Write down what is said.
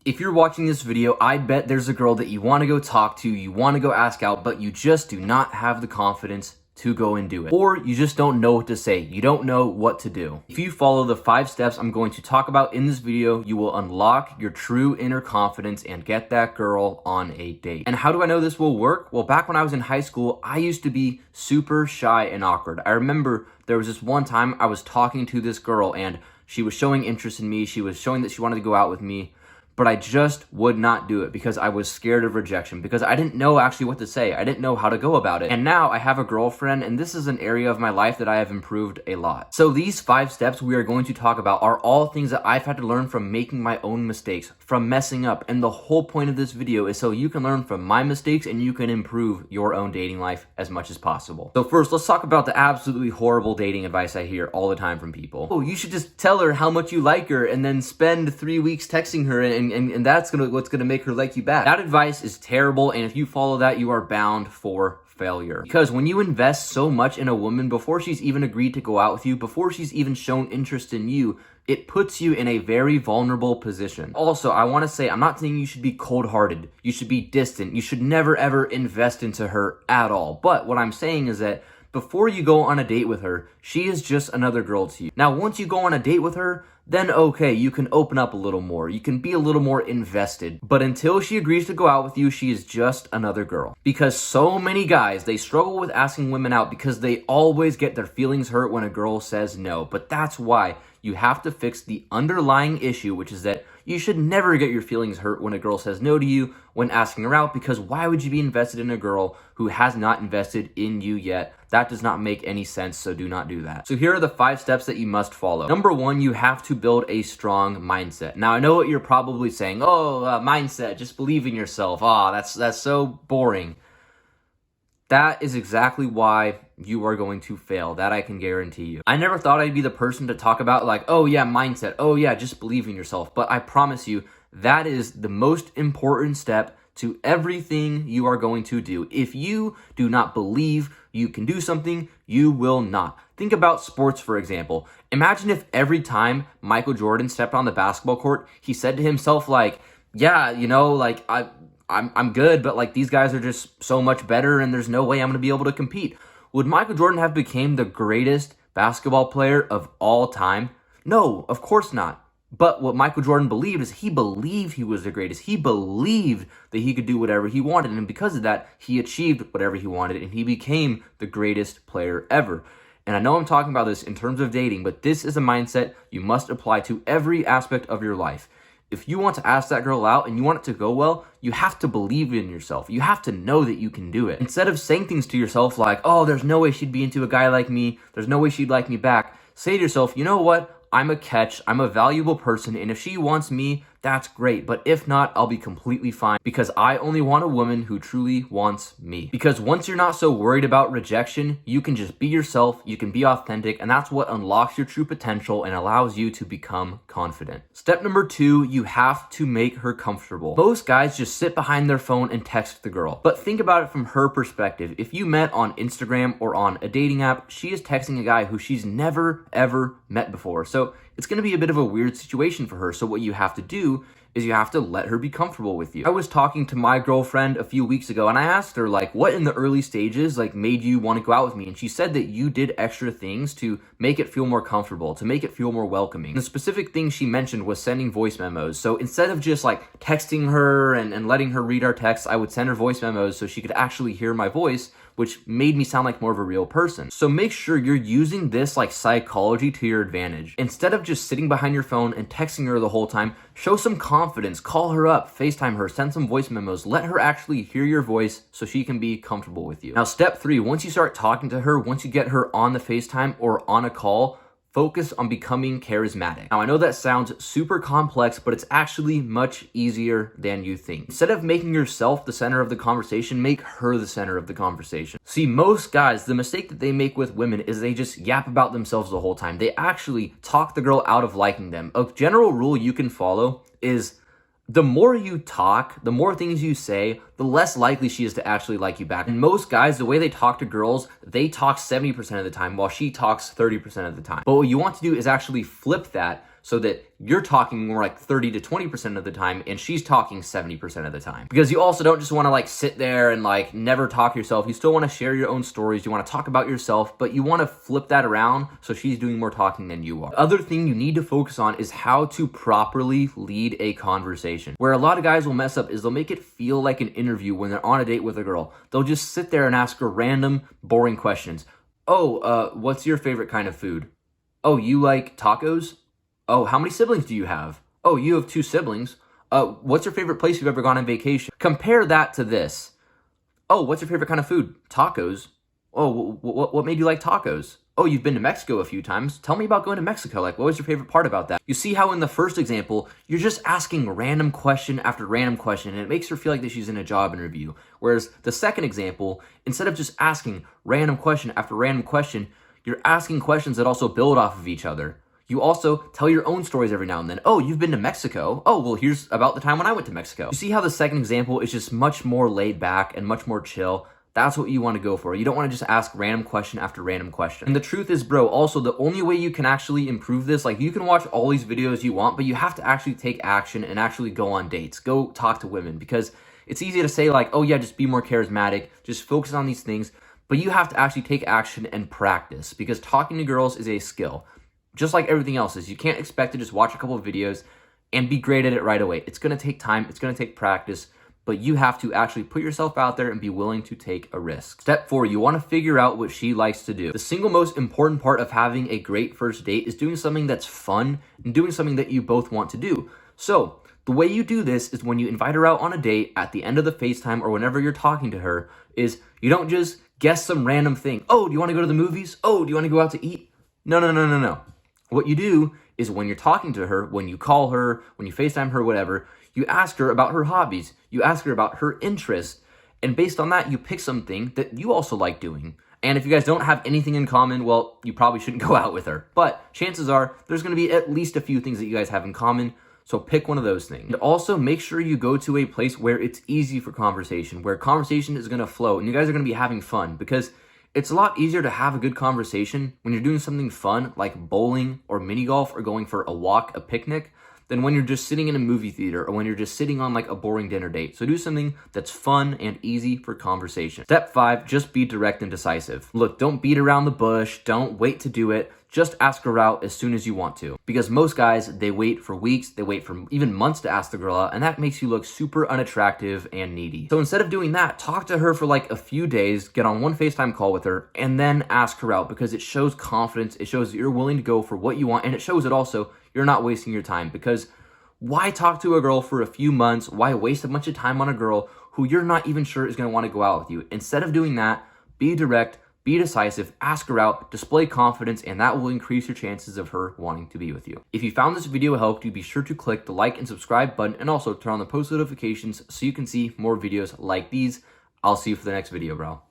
If you're watching this video, I bet there's a girl that you want to go talk to, you want to go ask out, but you just do not have the confidence to go and do it. Or you just don't know what to say. You don't know what to do. If you follow the 5 steps I'm going to talk about in this video, you will unlock your true inner confidence and get that girl on a date. And how do I know this will work? Well, back when I was in high school, I used to be super shy and awkward. I remember there was this one time I was talking to this girl and she was showing interest in me. She was showing that she wanted to go out with me. But I just would not do it because I was scared of rejection, because I didn't know actually what to say. I didn't know how to go about it. And now I have a girlfriend, and this is an area of my life that I have improved a lot. So these 5 steps we are going to talk about are all things that I've had to learn from making my own mistakes, from messing up. And the whole point of this video is so you can learn from my mistakes and you can improve your own dating life as much as possible. So first, let's talk about the absolutely horrible dating advice I hear all the time from people. Oh, you should just tell her how much you like her and then spend 3 weeks texting her and that's what's gonna make her like you back. That advice is terrible, and if you follow that, you are bound for failure. Because when you invest so much in a woman before she's even agreed to go out with you, before she's even shown interest in you, it puts you in a very vulnerable position. Also, I want to say, I'm not saying you should be cold-hearted. You should be distant. You should never ever invest into her at all. But what I'm saying is that before you go on a date with her, she is just another girl to you. Now, once you go on a date with her, then okay, you can open up a little more. You can be a little more invested. But until she agrees to go out with you, she is just another girl. Because so many guys, they struggle with asking women out because they always get their feelings hurt when a girl says no. But that's why you have to fix the underlying issue, which is that you should never get your feelings hurt when a girl says no to you when asking her out, because why would you be invested in a girl who has not invested in you yet? That does not make any sense, so do not do that. So here are the 5 steps that you must follow. Number 1, you have to build a strong mindset. Now, I know what you're probably saying. Oh, mindset, just believe in yourself. That's so boring. That is exactly why you are going to fail. That I can guarantee you. I never thought I'd be the person to talk about like, oh yeah, mindset. Oh yeah, just believe in yourself. But I promise you, that is the most important step to everything you are going to do. If you do not believe you can do something, you will not. Think about sports, for example. Imagine if every time Michael Jordan stepped on the basketball court, he said to himself like, yeah, you know, like I'm good, but like these guys are just so much better and there's no way I'm going to be able to compete. Would Michael Jordan have become the greatest basketball player of all time? No, of course not. But what Michael Jordan believed is he believed he was the greatest. He believed that he could do whatever he wanted. And because of that, he achieved whatever he wanted and he became the greatest player ever. And I know I'm talking about this in terms of dating, but this is a mindset you must apply to every aspect of your life. If you want to ask that girl out and you want it to go well, you have to believe in yourself. You have to know that you can do it. Instead of saying things to yourself like, oh, there's no way she'd be into a guy like me. There's no way she'd like me back. Say to yourself, you know what? I'm a catch. I'm a valuable person. And if she wants me, that's great. But if not, I'll be completely fine because I only want a woman who truly wants me. Because once you're not so worried about rejection, you can just be yourself. You can be authentic. And that's what unlocks your true potential and allows you to become confident. Step number 2, you have to make her comfortable. Most guys just sit behind their phone and text the girl. But think about it from her perspective. If you met on Instagram or on a dating app, she is texting a guy who she's never, ever met before. So it's going to be a bit of a weird situation for her. So what you have to do is you have to let her be comfortable with you. I was talking to my girlfriend a few weeks ago and I asked her like, what in the early stages like made you want to go out with me? And she said that you did extra things to make it feel more comfortable, to make it feel more welcoming. The specific thing she mentioned was sending voice memos. So instead of just like texting her and letting her read our texts, I would send her voice memos so she could actually hear my voice, which made me sound like more of a real person. So make sure you're using this like psychology to your advantage. Instead of just sitting behind your phone and texting her the whole time, show some confidence, call her up, FaceTime her, send some voice memos, let her actually hear your voice so she can be comfortable with you. Now, step 3, once you start talking to her, once you get her on the FaceTime or on a call, focus on becoming charismatic. Now, I know that sounds super complex, but it's actually much easier than you think. Instead of making yourself the center of the conversation, make her the center of the conversation. See, most guys, the mistake that they make with women is they just yap about themselves the whole time. They actually talk the girl out of liking them. A general rule you can follow is the more you talk, the more things you say, the less likely she is to actually like you back. And most guys, the way they talk to girls, they talk 70% of the time while she talks 30% of the time. But what you want to do is actually flip that so that you're talking more like 30 to 20% of the time and she's talking 70% of the time. Because you also don't just want to like sit there and like never talk yourself. You still want to share your own stories. You want to talk about yourself, but you want to flip that around so she's doing more talking than you are. The other thing you need to focus on is how to properly lead a conversation. Where a lot of guys will mess up is they'll make it feel like an interview when they're on a date with a girl. They'll just sit there and ask her random, boring questions. Oh, what's your favorite kind of food? Oh, you like tacos? Oh, how many siblings do you have? Oh, you have 2 siblings. What's your favorite place you've ever gone on vacation? Compare that to this. Oh, what's your favorite kind of food? Tacos. Oh, what made you like tacos? Oh, you've been to Mexico a few times. Tell me about going to Mexico. Like, what was your favorite part about that? You see how in the first example, you're just asking random question after random question, and it makes her feel like that she's in a job interview. Whereas the second example, instead of just asking random question after random question, you're asking questions that also build off of each other. You also tell your own stories every now and then. Oh, you've been to Mexico. Oh, well, here's about the time when I went to Mexico. You see how the second example is just much more laid back and much more chill? That's what you want to go for. You don't want to just ask random question after random question. And the truth is, bro, also the only way you can actually improve this, like you can watch all these videos you want, but you have to actually take action and actually go on dates. Go talk to women, because it's easy to say like, oh yeah, just be more charismatic, just focus on these things. But you have to actually take action and practice, because talking to girls is a skill. Just like everything else is. You can't expect to just watch a couple of videos and be great at it right away. It's going to take time. It's going to take practice. But you have to actually put yourself out there and be willing to take a risk. Step 4, you want to figure out what she likes to do. The single most important part of having a great first date is doing something that's fun and doing something that you both want to do. So the way you do this is when you invite her out on a date at the end of the FaceTime or whenever you're talking to her, is you don't just guess some random thing. Oh, do you want to go to the movies? Oh, do you want to go out to eat? No. What you do is when you're talking to her, when you call her, when you FaceTime her, whatever, you ask her about her hobbies. You ask her about her interests. And based on that, you pick something that you also like doing. And if you guys don't have anything in common, well, you probably shouldn't go out with her. But chances are there's going to be at least a few things that you guys have in common. So pick one of those things. And also make sure you go to a place where it's easy for conversation, where conversation is going to flow and you guys are going to be having fun, because it's a lot easier to have a good conversation when you're doing something fun like bowling or mini golf or going for a walk, a picnic, than when you're just sitting in a movie theater or when you're just sitting on like a boring dinner date. So do something that's fun and easy for conversation. Step 5, just be direct and decisive. Look, don't beat around the bush. Don't wait to do it. Just ask her out as soon as you want to. Because most guys, they wait for weeks, they wait for even months to ask the girl out, and that makes you look super unattractive and needy. So instead of doing that, talk to her for like a few days, get on one FaceTime call with her, and then ask her out, because it shows confidence, it shows that you're willing to go for what you want, and it shows that also you're not wasting your time. Because why talk to a girl for a few months? Why waste a bunch of time on a girl who you're not even sure is going to want to go out with you? Instead of doing that, be direct, be decisive, ask her out, display confidence, and that will increase your chances of her wanting to be with you. If you found this video helped you, be sure to click the like and subscribe button, and also turn on the post notifications so you can see more videos like these. I'll see you for the next video, bro.